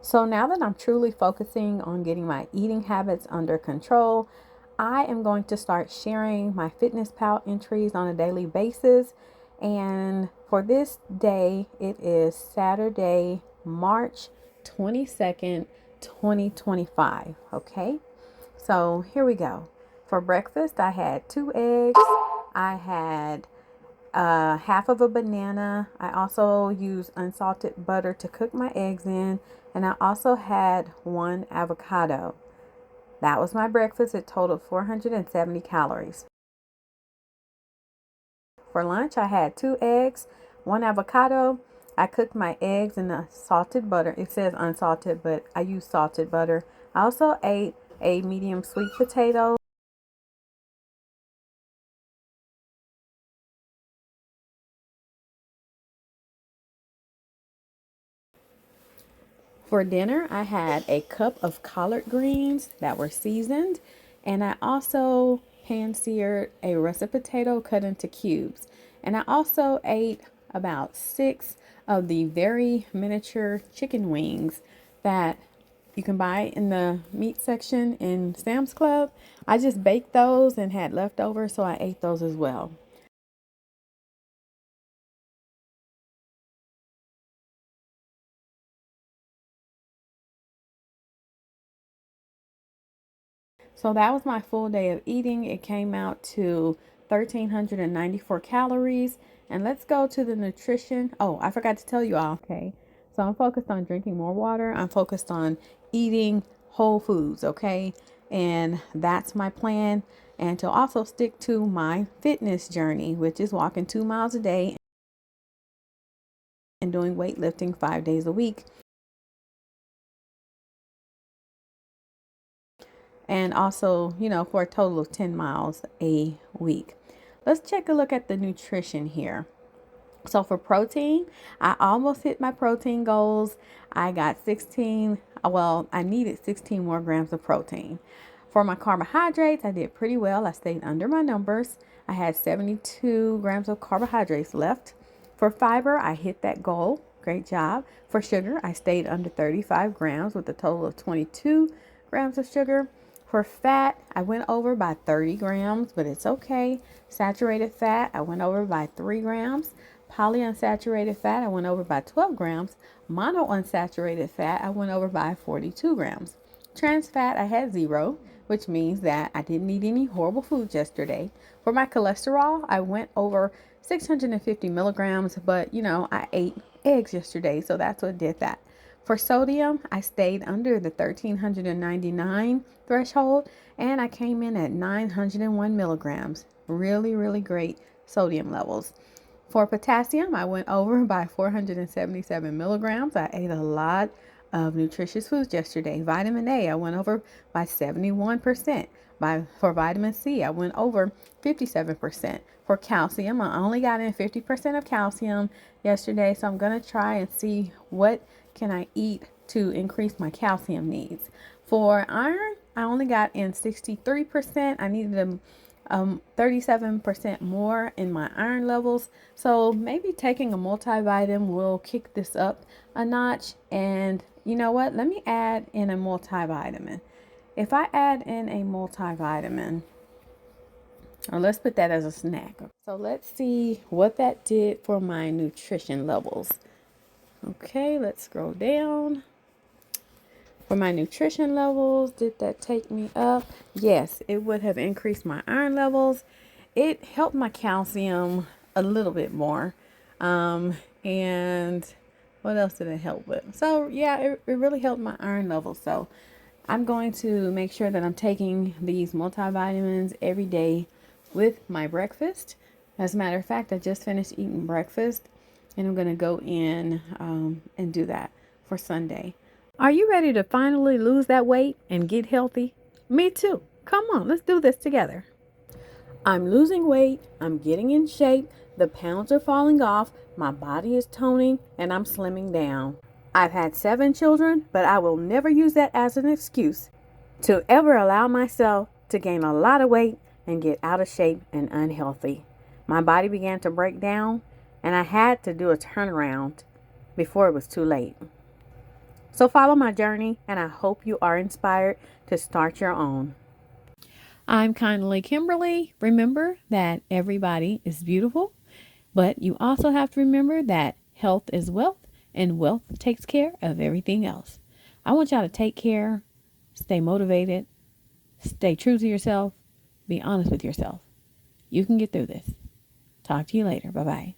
So now that I'm truly focusing on getting my eating habits under control, I am going to start sharing my MyFitnessPal entries on a daily basis. And for this day, it is Saturday, March 22nd, 2025. Okay, so here we go. For breakfast, I had 2 eggs. I had half of a banana. I also used unsalted butter to cook my eggs in. And I also had 1 avocado. That was my breakfast. It totaled 470 calories. For lunch, I had 2 eggs, 1 avocado. I cooked my eggs in the salted butter. It says unsalted, but I use salted butter. I also ate a medium sweet potato. For dinner, I had a cup of collard greens that were seasoned, and I also pan seared a russet potato cut into cubes. And I also ate about 6 of the very miniature chicken wings that you can buy in the meat section in Sam's Club. I just baked those and had leftovers, so I ate those as well. So that was my full day of eating. It came out to 1,394 calories. And let's go to the nutrition. Oh, I forgot to tell you all. Okay. So I'm focused on drinking more water. I'm focused on eating whole foods. Okay. And that's my plan. And to also stick to my fitness journey, which is walking 2 miles a day and doing weightlifting 5 days a week. And also, for a total of 10 miles a week. Let's take a look at the nutrition here. So for protein, I almost hit my protein goals. I got 16, well, I needed 16 more grams of protein. For my carbohydrates, I did pretty well. I stayed under my numbers. I had 72 grams of carbohydrates left. For fiber, I hit that goal. Great job. For sugar, I stayed under 35 grams with a total of 22 grams of sugar. For fat, I went over by 30 grams, but it's okay. Saturated fat, I went over by 3 grams. Polyunsaturated fat, I went over by 12 grams. Monounsaturated fat, I went over by 42 grams. Trans fat, I had 0, which means that I didn't eat any horrible foods yesterday. For my cholesterol, I went over 650 milligrams, but I ate eggs yesterday, so that's what did that. For sodium, I stayed under the 1,399 threshold, and I came in at 901 milligrams. Really, really great sodium levels. For potassium, I went over by 477 milligrams. I ate a lot of nutritious foods yesterday. Vitamin A, I went over by 71%. For vitamin C, I went over 57%. For calcium, I only got in 50% of calcium yesterday, so I'm going to try and see what can I eat to increase my calcium needs. For iron, I only got in 63%. I needed 37% more in my iron levels. So maybe taking a multivitamin will kick this up a notch. And you know what? Let me add in a multivitamin. If I add in a multivitamin, or let's put that as a snack. So let's see what that did for my nutrition levels. Okay, let's scroll down. For my nutrition levels, did that take me up? Yes, it would have increased my iron levels. It helped my calcium a little bit more. And what else did it help with? So yeah, it really helped my iron levels. So I'm going to make sure that I'm taking these multivitamins every day with my breakfast. As a matter of fact, I just finished eating breakfast and I'm going to go in and do that for Sunday. Are you ready to finally lose that weight and get healthy? Me too. Come on, let's do this together. I'm losing weight, I'm getting in shape, the pounds are falling off, my body is toning, and I'm slimming down. I've had 7 children, but I will never use that as an excuse to ever allow myself to gain a lot of weight and get out of shape and unhealthy. My body began to break down, and I had to do a turnaround before it was too late. So follow my journey, and I hope you are inspired to start your own. I'm kindly Kimberly. Remember that everybody is beautiful, but you also have to remember that health is wealth, and wealth takes care of everything else. I want y'all to take care, stay motivated, stay true to yourself, be honest with yourself. You can get through this. Talk to you later. Bye-bye.